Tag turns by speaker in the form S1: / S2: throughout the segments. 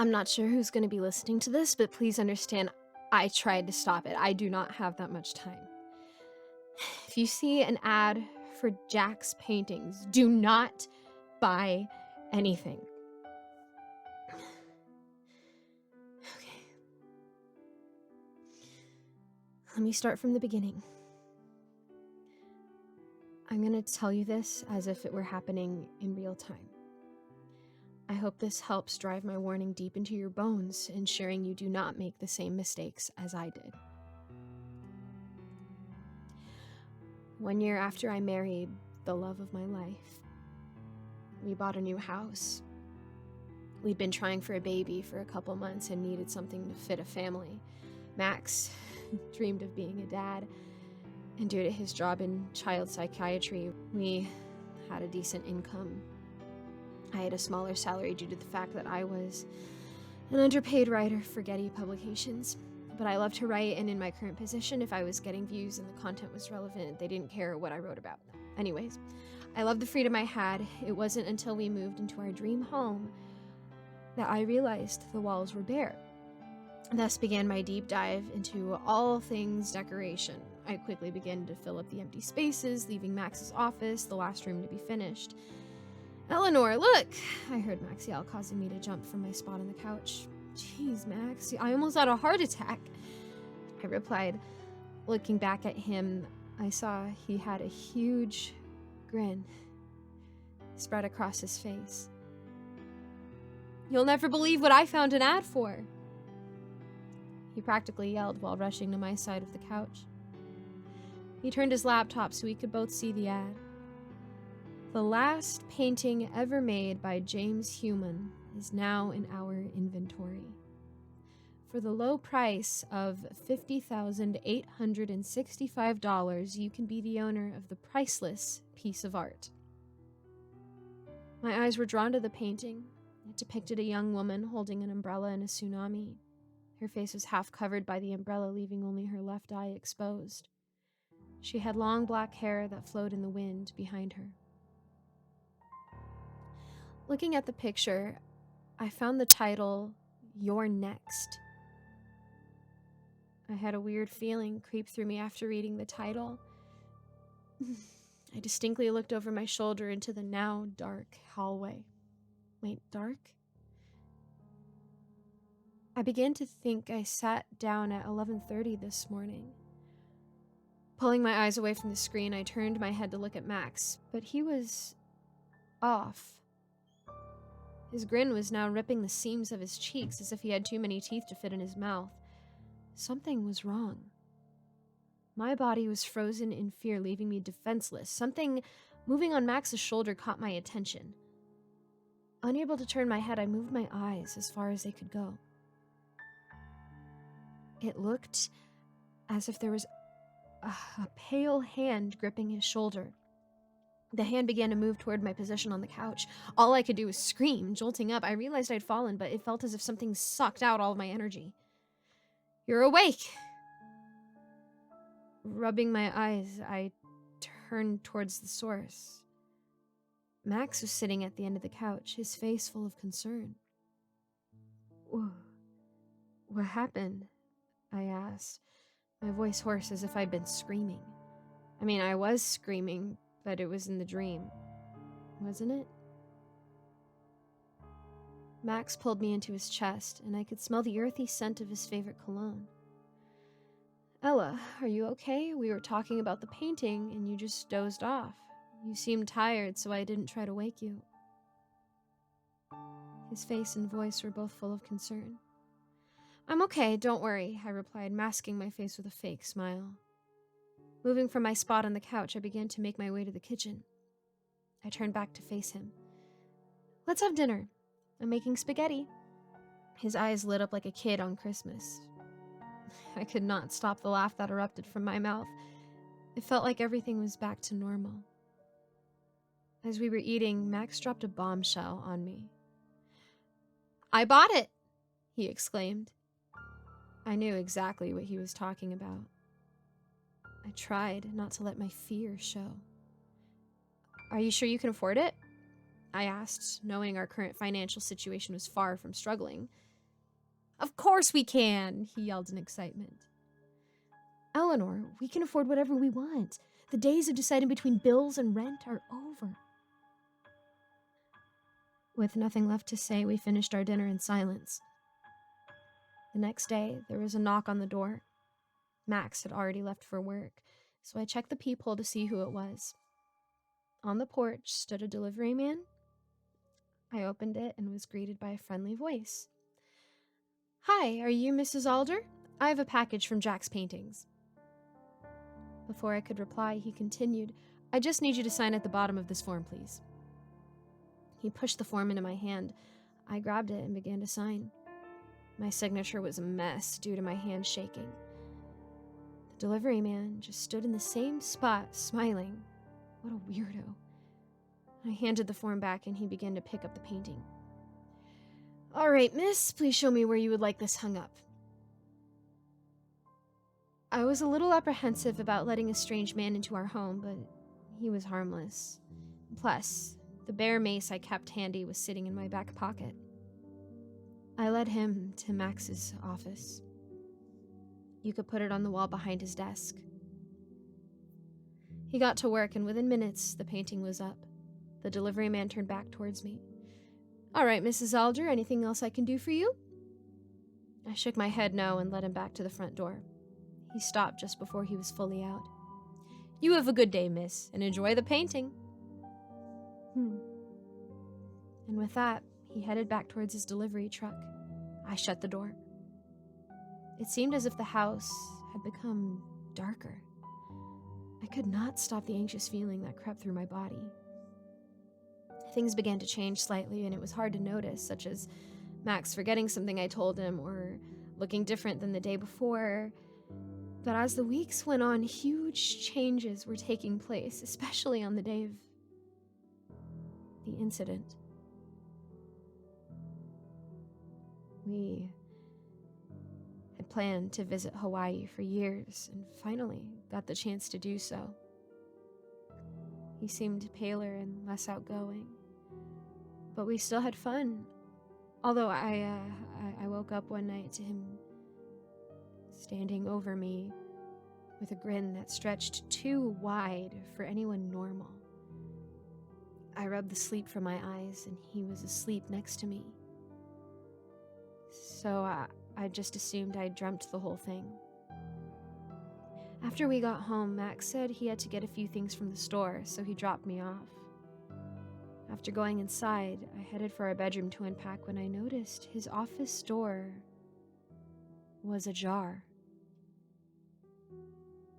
S1: I'm not sure who's going to be listening to this, but please understand, I tried to stop it. I do not have that much time. If you see an ad for Jack's paintings, do not buy anything. Okay. Let me start from the beginning. I'm going to tell you this as if it were happening in real time. I hope this helps drive my warning deep into your bones, ensuring you do not make the same mistakes as I did. 1 year after I married the love of my life, we bought a new house. We'd been trying for a baby for a couple months and needed something to fit a family. Max dreamed of being a dad, and due to his job in child psychiatry, we had a decent income. I had a smaller salary due to the fact that I was an underpaid writer for Getty Publications. But I loved to write, and in my current position, if I was getting views and the content was relevant, they didn't care what I wrote about. Anyways, I loved the freedom I had. It wasn't until we moved into our dream home that I realized the walls were bare. Thus began my deep dive into all things decoration. I quickly began to fill up the empty spaces, leaving Max's office, the last room to be finished. "Eleanor, look!" I heard Max yell, causing me to jump from my spot on the couch. "Jeez, Max, I almost had a heart attack," I replied. Looking back at him, I saw he had a huge grin spread across his face. "You'll never believe what I found an ad for," he practically yelled while rushing to my side of the couch. He turned his laptop so we could both see the ad. "The last painting ever made by James Human is now in our inventory. For the low price of $50,865, you can be the owner of the priceless piece of art." My eyes were drawn to the painting. It depicted a young woman holding an umbrella in a tsunami. Her face was half covered by the umbrella, leaving only her left eye exposed. She had long black hair that flowed in the wind behind her. Looking at the picture, I found the title, "You're Next." I had a weird feeling creep through me after reading the title. I distinctly looked over my shoulder into the now dark hallway. Wait, dark? I began to think I sat down at 11:30 this morning. Pulling my eyes away from the screen, I turned my head to look at Max, but he was off. His grin was now ripping the seams of his cheeks as if he had too many teeth to fit in his mouth. Something was wrong. My body was frozen in fear, leaving me defenseless. Something moving on Max's shoulder caught my attention. Unable to turn my head, I moved my eyes as far as they could go. It looked as if there was a pale hand gripping his shoulder. The hand began to move toward my position on the couch. All I could do was scream, jolting up. I realized I'd fallen, but it felt as if something sucked out all of my energy. "You're awake!" Rubbing my eyes, I turned towards the source. Max was sitting at the end of the couch, his face full of concern. "What happened?" I asked, my voice hoarse as if I'd been screaming. I mean, I was screaming, but it was in the dream, wasn't it? Max pulled me into his chest, and I could smell the earthy scent of his favorite cologne. "Ella, are you okay? We were talking about the painting, and you just dozed off. You seemed tired, so I didn't try to wake you." His face and voice were both full of concern. "I'm okay, don't worry," I replied, masking my face with a fake smile. Moving from my spot on the couch, I began to make my way to the kitchen. I turned back to face him. "Let's have dinner. I'm making spaghetti." His eyes lit up like a kid on Christmas. I could not stop the laugh that erupted from my mouth. It felt like everything was back to normal. As we were eating, Max dropped a bombshell on me. "I bought it!" he exclaimed. I knew exactly what he was talking about. I tried not to let my fear show. "Are you sure you can afford it?" I asked, knowing our current financial situation was far from struggling. Of course we can, he yelled in excitement. Eleanor, we can afford whatever we want. The days of deciding between bills and rent are over. With nothing left to say, we finished our dinner in silence. The next day, there was a knock on the door. Max had already left for work, so I checked the peephole to see who it was. On the porch stood a delivery man. I opened it and was greeted by a friendly voice. Hi, are you Mrs. Alder? I have a package from Jack's Paintings. Before I could reply, he continued, I just need you to sign at the bottom of this form, please. He pushed the form into my hand. I grabbed it and began to sign. My signature was a mess due to my hand shaking. The delivery man just stood in the same spot, smiling. What a weirdo. I handed the form back and he began to pick up the painting. All right, miss, please show me where you would like this hung up. I was a little apprehensive about letting a strange man into our home, but he was harmless. Plus, the bare mace I kept handy was sitting in my back pocket. I led him to Max's office. You could put it on the wall behind his desk. He got to work, and within minutes, the painting was up. The delivery man turned back towards me. All right, Mrs. Alder, anything else I can do for you? I shook my head no and led him back to the front door. He stopped just before he was fully out. You have a good day, miss, and enjoy the painting. And with that, he headed back towards his delivery truck. I shut the door. It seemed as if the house had become darker. I could not stop the anxious feeling that crept through my body. Things began to change slightly, and it was hard to notice, such as Max forgetting something I told him or looking different than the day before. But as the weeks went on, huge changes were taking place, especially on the day of the incident. We had planned to visit Hawaii for years and finally got the chance to do so. He seemed paler and less outgoing, but we still had fun. Although I woke up one night to him standing over me with a grin that stretched too wide for anyone normal. I rubbed the sleep from my eyes, and he was asleep next to me. So I just assumed I dreamt the whole thing. After we got home, Max said he had to get a few things from the store, so he dropped me off. After going inside, I headed for our bedroom to unpack when I noticed his office door was ajar.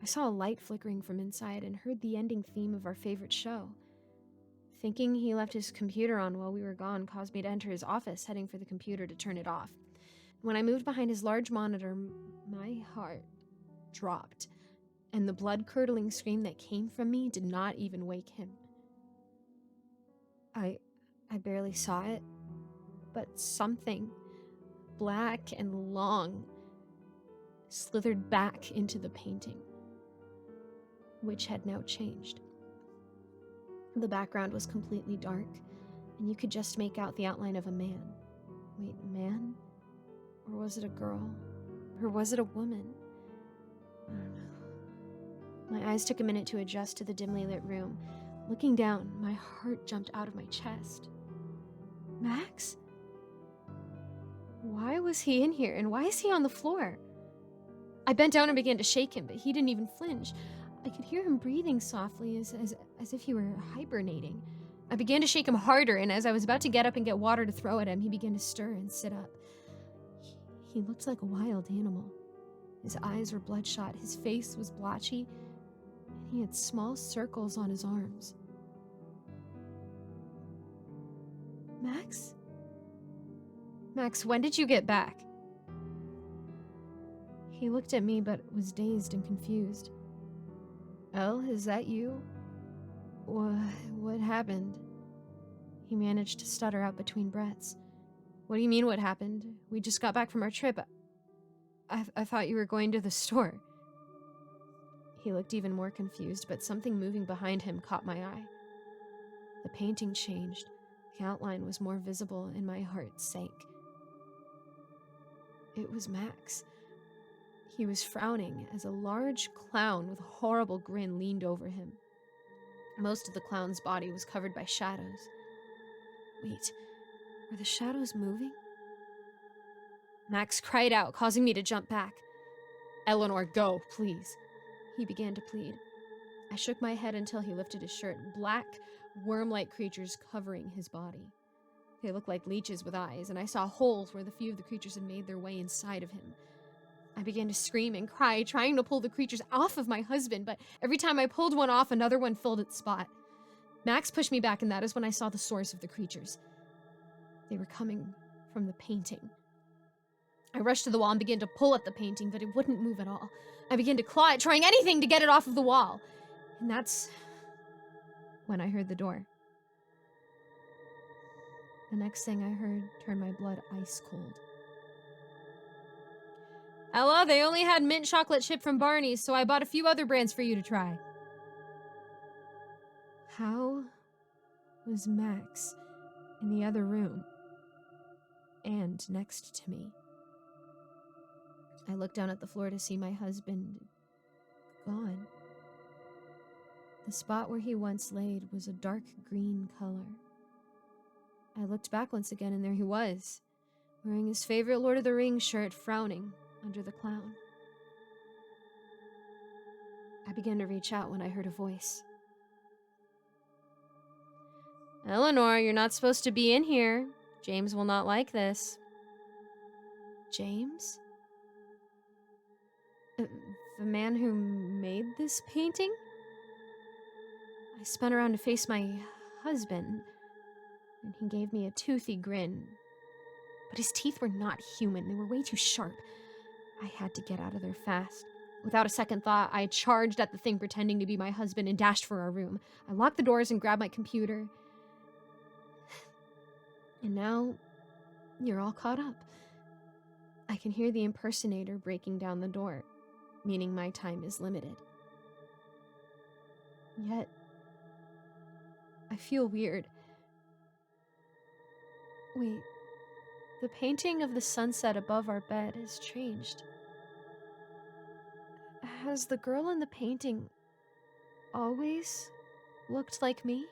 S1: I saw a light flickering from inside and heard the ending theme of our favorite show. Thinking he left his computer on while we were gone caused me to enter his office, heading for the computer to turn it off. When I moved behind his large monitor, my heart dropped, and the blood-curdling scream that came from me did not even wake him. I barely saw it, but something black and long slithered back into the painting, which had now changed. The background was completely dark, and you could just make out the outline of a man. Wait, a man? Or was it a girl? Or was it a woman? I don't know. My eyes took a minute to adjust to the dimly lit room. Looking down, my heart jumped out of my chest. Max? Why was he in here, and why is he on the floor? I bent down and began to shake him, but he didn't even flinch. I could hear him breathing softly as if he were hibernating. I began to shake him harder, and as I was about to get up and get water to throw at him, he began to stir and sit up. He looked like a wild animal. His eyes were bloodshot, his face was blotchy, and he had small circles on his arms. Max? Max, when did you get back? He looked at me but was dazed and confused. Elle, is that you? What happened? He managed to stutter out between breaths. What do you mean what happened? We just got back from our trip. I thought you were going to the store. He looked even more confused, but something moving behind him caught my eye. The painting changed. The outline was more visible and my heart sank. It was Max. He was frowning as a large clown with a horrible grin leaned over him. Most of the clown's body was covered by shadows. Wait, were the shadows moving? Max cried out, causing me to jump back. "Eleanor, go, please," he began to plead. I shook my head until he lifted his shirt, black, worm-like creatures covering his body. They looked like leeches with eyes, and I saw holes where the few of the creatures had made their way inside of him. I began to scream and cry, trying to pull the creatures off of my husband, but every time I pulled one off, another one filled its spot. Max pushed me back, and that is when I saw the source of the creatures. They were coming from the painting. I rushed to the wall and began to pull at the painting, but it wouldn't move at all. I began to claw it, trying anything to get it off of the wall. And that's when I heard the door. The next thing I heard turned my blood ice cold. "Ella, they only had mint chocolate chip from Barney's, so I bought a few other brands for you to try." How was Max in the other room and next to me? I looked down at the floor to see my husband gone. The spot where he once laid was a dark green color. I looked back once again, and there he was, wearing his favorite Lord of the Rings shirt, frowning under the clown. I began to reach out when I heard a voice. "Eleanor, you're not supposed to be in here. James will not like this." James? The man who made this painting? I spun around to face my husband, and he gave me a toothy grin. But his teeth were not human. They were way too sharp. I had to get out of there fast. Without a second thought, I charged at the thing pretending to be my husband and dashed for our room. I locked the doors and grabbed my computer. And now, you're all caught up. I can hear the impersonator breaking down the door, meaning my time is limited. Yet, I feel weird. Wait, the painting of the sunset above our bed has changed. Has the girl in the painting always looked like me?